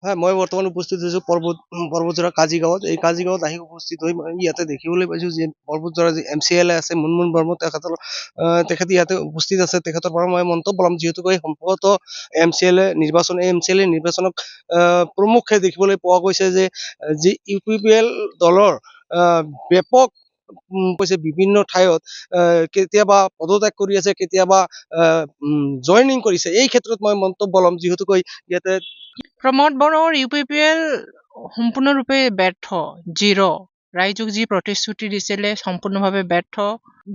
হয়, মই বৰ্তমান উপস্থিত হৈছোঁ পৰ্বতজোৰা কাজিগাঁৱত। এই কাজিগাঁৱত আহি উপস্থিত হৈ মই ইয়াতে দেখিবলৈ পাইছোঁ যে পৰ্বতজোৰা যি MCLA আছে মুনমুন বৰ্মন তেখেত ইয়াতে উপস্থিত আছে। তেখেতৰ পৰা মই মন্তব্য ল'ম যিহেতুকৈ সম্ভৱতঃ MCLA নিৰ্বাচন এই MCLA নিৰ্বাচনক প্ৰমুখ্যে দেখিবলৈ পোৱা গৈছে যে যি UPPL দলৰ ব্যাপক কৈছে বিভিন্ন ঠাইত কেতিয়াবা পদত্যাগ কৰি আছে, কেতিয়াবা জইনিং কৰিছে। এই ক্ষেত্ৰত মই মন্তব্য ল'ম যিহেতুকৈ ইয়াতে প্ৰমোদ বড়োৰ UPPL সম্পূৰ্ণৰূপে ব্যৰ্থ, জিৰ'। ৰাইজক যি প্ৰতিশ্ৰুতি দিছিলে সম্পূৰ্ণভাৱে ব্যৰ্থ।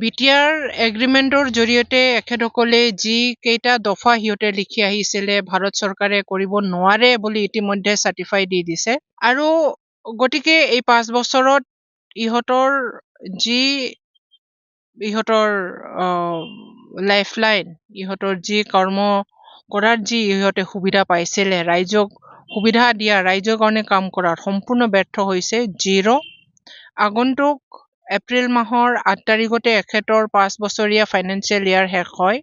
BTR এগ্ৰিমেণ্টৰ জৰিয়তে এখেতসকলে যি কেইটা দফা সিহঁতে লিখি আহিছিলে ভাৰত চৰকাৰে কৰিব নোৱাৰে বুলি ইতিমধ্যে চাৰ্টিফাই দি দিছে। আৰু গতিকে এই 5 বছৰত ইহঁতৰ লাইফলাইন, ইহঁতৰ যি কৰ্ম কৰাৰ যি ইহঁতে সুবিধা পাইছিলে, ৰাইজক সুবিধা দিয়া, ৰাইজৰ কাৰণে কাম কৰাৰ সম্পূৰ্ণ ব্যৰ্থ হৈছে, জিৰ'। আগন্তুক এপ্ৰিল মাহৰ 8 তাৰিখতে এখেতৰ 5 বছৰীয়া ফাইনেন্সিয়েল ইয়াৰ শেষ হয়।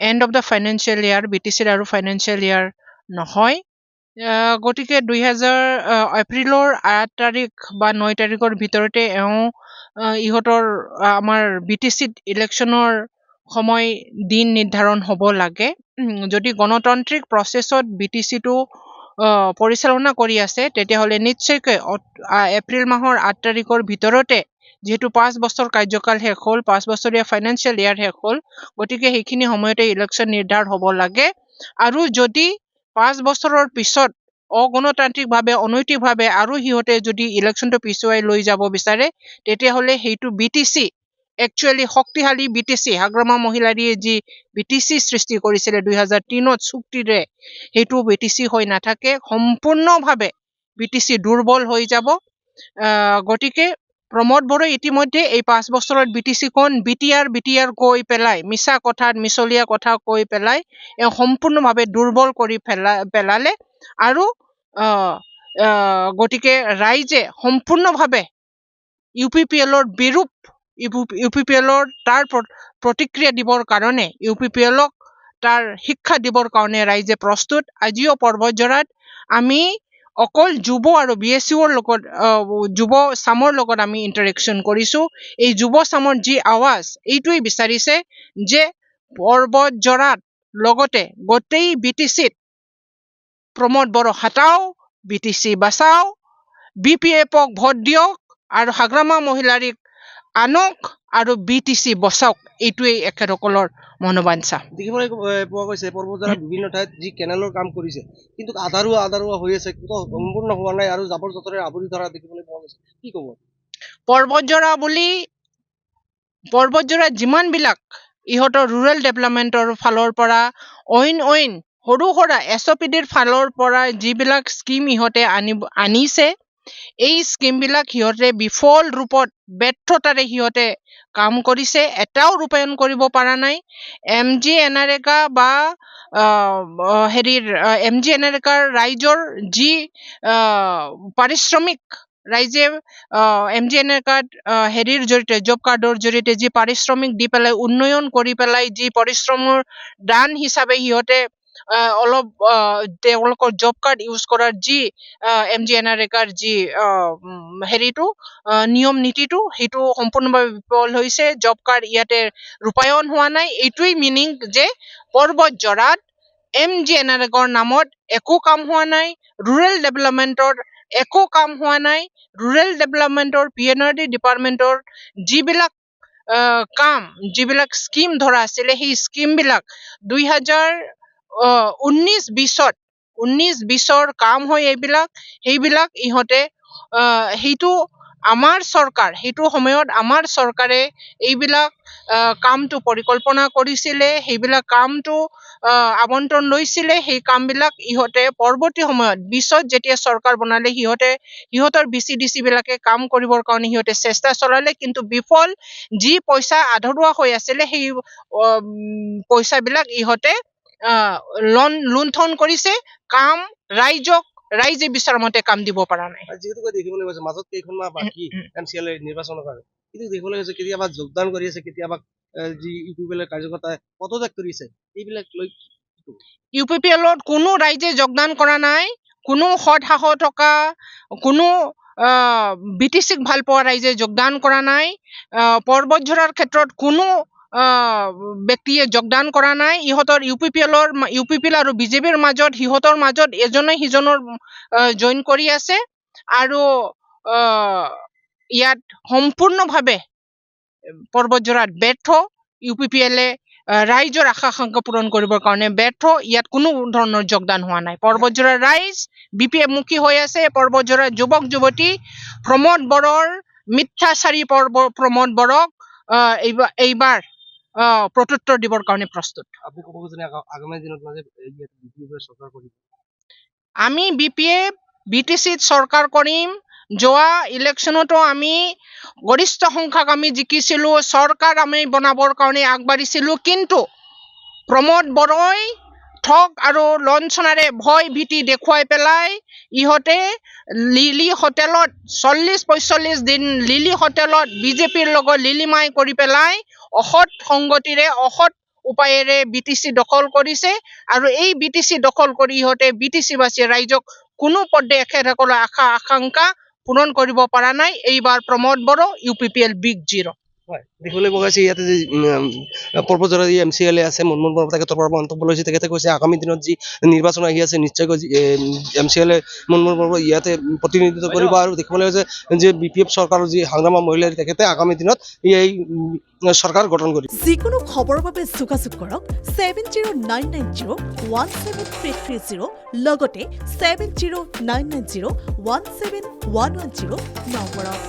এণ্ড অফ দ্য ফাইনেন্সিয়েল ইয়াৰ, BTCৰ আৰু ফাইনেন্সিয়েল ইয়াৰ নহয়। গতিকে এপ্ৰিলৰ 8 তাৰিখ বা 9 তাৰিখৰ ভিতৰতে ইহঁতৰ আমাৰ BTCত ইলেকশ্যনৰ সময় দিন নিৰ্ধাৰণ হ'ব লাগে। যদি গণতান্ত্ৰিক প্ৰচেছত BTCটো পৰিচালনা কৰি আছে তেতিয়াহ'লে নিশ্চয়কৈ এপ্ৰিল মাহৰ 8 তাৰিখৰ ভিতৰতে, যিহেতু 5 বছৰ কাৰ্যকাল শেষ হ'ল, 5 বছৰীয়া ফাইনেন্সিয়েল ইয়াৰ শেষ হ'ল, গতিকে সেইখিনি সময়তে ইলেকশ্যন নিৰ্ধাৰণ হ'ব লাগে। আৰু যদি 5 বছৰৰ পিছত অগণতান্ত্ৰিকভাৱে, অনৈতিকভাৱে আৰু সিহঁতে যদি ইলেকশ্যনটো পিছুৱাই লৈ যাব বিচাৰে তেতিয়াহ'লে সেইটো BTC, একচুৱেলি শক্তিশালী BTC, হাগ্ৰামা মহিলাৰীয়ে যি BTC সৃষ্টি কৰিছিলে 2003ত চুক্তিৰে, সেইটো BTC হৈ নাথাকে, সম্পূৰ্ণভাৱে BTC দুৰ্বল হৈ যাব। গতিকে প্ৰমোদ বড়োই ইতিমধ্যে এই 5 বছৰত BTCখন BTR কৈ পেলাই, মিছা কথাত মিছলীয়া কথা কৈ পেলাই সম্পূৰ্ণভাৱে দুৰ্বল কৰি পেলালে। আৰু গতিকে ৰাইজে সম্পূৰ্ণভাৱে UPPLৰ বিৰূপ, UPPLৰ তাৰ প্ৰতিক্ৰিয়া দিবৰ কাৰণে, UPPLক তাৰ শিক্ষা দিবৰ কাৰণে ৰাইজে প্ৰস্তুত। আজিও পৰ্বতজোৰাত আমি অকল যুৱ আৰু BSUৰ লগত, যুৱ চামৰ লগত আমি ইণ্টাৰেকশ্যন কৰিছোঁ। এই যুৱ চামৰ যি আৱাজ, এইটোৱেই বিচাৰিছে যে পৰ্বতজোৰাত লগতে গোটেই BTCত প্ৰমোদ বড়ো হটাও, BTC বাচাও, BPFক ভোট দিয়ক আৰু হাগ্ৰামা মহিলাৰীক আনক আৰু BTC বচাওক, এইটোৱেই এখেতসকলৰ মনোবাঞ্ছা। দেখিবলৈ পোৱা গৈছে পৰ্বতজোৰাত বিভিন্ন ঠাইত যি কেনেলৰ কাম কৰিছে, কিন্তু আধাৰুৱা হৈ আছে, সম্পূৰ্ণ হোৱা নাই আৰু জাবৰ জোথৰে আৱৰি ধৰা দেখিবলৈ পোৱা গৈছে। কি ক'ব? পৰ্বতজোৰাত যিমানবিলাক ইহঁতৰ ৰুৰেল ডেভেলপমেণ্টৰ ফালৰ পৰা অইন সৰু সুৰা SOPDৰ ফালৰ পৰা যিবিলাক স্কিম ইহঁতে আনিছে, এই স্কিমবিলাক সিহঁতে বিফল ৰূপত, ব্যৰ্থতাৰে সিহঁতে কাম কৰিছে, এটাও ৰূপায়ণ কৰিব পৰা নাই। MGNREGA বা MGNREGAৰ ৰাইজৰ যি পাৰিশ্ৰমিক, ৰাইজে MGNREGAত জৰিয়তে, জব কাৰ্ডৰ জৰিয়তে যি পাৰিশ্ৰমিক দি পেলাই, উন্নয়ন কৰি পেলাই যি পৰিশ্ৰমৰ দান হিচাপে সিহঁতে অলপ তেওঁলোকৰ জব কাৰ্ড ইউজ কৰাৰ যি MGNREGAৰ যি নিয়ম নীতিটো, সেইটো সম্পূৰ্ণভাৱে বিফল হৈছে। জব কাৰ্ড ইয়াতে ৰূপায়ণ হোৱা নাই। এইটোৱেই মিনিং যে পৰ্বতজোৰাত MGNREGAৰ নামত একো কাম হোৱা নাই, ৰুৰেল ডেভেলপমেণ্টৰ একো কাম হোৱা নাই। ৰুৰেল ডেভেলপমেণ্টৰ PNRD ডিপাৰ্টমেণ্টৰ যিবিলাক যিবিলাক স্কিম ধৰা আছিলে, সেই স্কিমবিলাক 2019-20ৰ কাম হয়। সেইবিলাক ইহঁতে সেইটো সময়ত আমাৰ চৰকাৰে এইবিলাক কামটো পৰিকল্পনা কৰিছিলে, সেইবিলাক কামটো আবণ্টন লৈছিলে। সেই কামবিলাক ইহঁতে পৰৱৰ্তী সময়ত 20ত যেতিয়া চৰকাৰ বনালে, সিহঁতৰ BCDC বিলাকে কাম কৰিবৰ কাৰণে সিহঁতে চেষ্টা চলালে, কিন্তু বিফল। যি পইচা আধৰুৱা হৈ আছিলে, সেই পইচাবিলাক ইহঁতে লুণ্ঠন কৰিছে। ৰাইজে বিচৰা মতে কাম দিব পৰা নাই। যিহেতু দেখিবলৈ পাইছে মাজত কেইখনমান বাকী MCLA নিৰ্বাচনৰ কাৰণে, কিন্তু দেখিবলৈ পাইছে কেতিয়াবা যোগদান কৰি আছে, কেতিয়াবা যি UPPL কাৰ্যকৰ্তা পদত্যাগ কৰিছে, এইবিলাক লৈ UPPLত কোনো ৰাইজে যোগদান কৰা নাই। কোনো সৎ সাহস থকা কোনো BTCক ভাল পোৱা ৰাইজে যোগদান কৰা নাই। পৰ্বতঝৰাৰ ক্ষেত্ৰত কোনো ব্যক্তিয়ে যোগদান কৰা নাই। ইহঁতৰ UPPL আৰু BJPৰ মাজত সিহঁতৰ মাজত এজনে সিজনৰ জইন কৰি আছে আৰু ইয়াত সম্পূৰ্ণভাৱে পৰ্বতঝৰাত ব্যৰ্থ। UPPLে ৰাইজৰ আশা আকাংক্ষা পূৰণ কৰিবৰ কাৰণে ব্যৰ্থ। ইয়াত কোনো ধৰণৰ যোগদান হোৱা নাই। পৰ্বতঝৰাৰ ৰাইজ BPF মুখী হৈ আছে। পৰ্বতঝৰাৰ যুৱক যুৱতী প্ৰমোদ বড়োৰ মিথ্যাচাৰী প্ৰমোদ বড়োক এইবাৰ প্ৰত্যুত্তৰ দিবৰ কাৰণে প্ৰস্তুত। আপুনি ক'ব খোজে আগামী দিনত মানে BPF চৰকাৰ কৰিব? আমি BPF BTCত চৰকাৰ কৰিম। যোৱা ইলেকশ্যনতো আমি গৰিষ্ঠ সংখ্যাক আমি জিকিছিলোঁ। চৰকাৰ আমি বনাবৰ কাৰণে আগবাঢ়িছিলোঁ। কিন্তু প্ৰমোদ বড়োই ঠগ আৰু লঞ্চনাৰে ভয় ভীতি দেখুৱাই পেলাই ইহঁতে লিলি হোটেলত 40-45 দিন লিলি হোটেলত BJPৰ লগত লিলিমাই কৰি পেলাই অসৎ সংগতিৰে অসৎ উপায়েৰে BTC দখল কৰিছে আৰু এই BTC দখল কৰি ইহঁতে BTCবাসী ৰাইজক কোনো পদে এখেতসকলৰ আশা আকাংক্ষা পূৰণ কৰিব পৰা নাই। এইবাৰ Pramod Bodo UPPL Big Zero। হয়, দেখিবলৈ পোৱা গৈছে ইয়াতে যি পৰ্বতঝৰাৰ যি MCLA আছে মুনমুন বড়ো, তেখেতৰ পৰা মন্তব্য লৈছে। তেখেতে কৈছে আগামী দিনত যি নিৰ্বাচন আহি আছে নিশ্চয়কৈ MCLA মুনমুন বড়ো ইয়াতে প্ৰতিনিধিত্ব কৰিব আৰু দেখিবলৈ হৈছে যে BPF চৰকাৰৰ যি হাংগামা মহিলাই তেখেতে আগামী দিনত এই চৰকাৰ গঠন কৰিব। যিকোনো খবৰৰ বাবে যোগাযোগ কৰক 7099017330 লগতে 7099017110 নম্বৰত।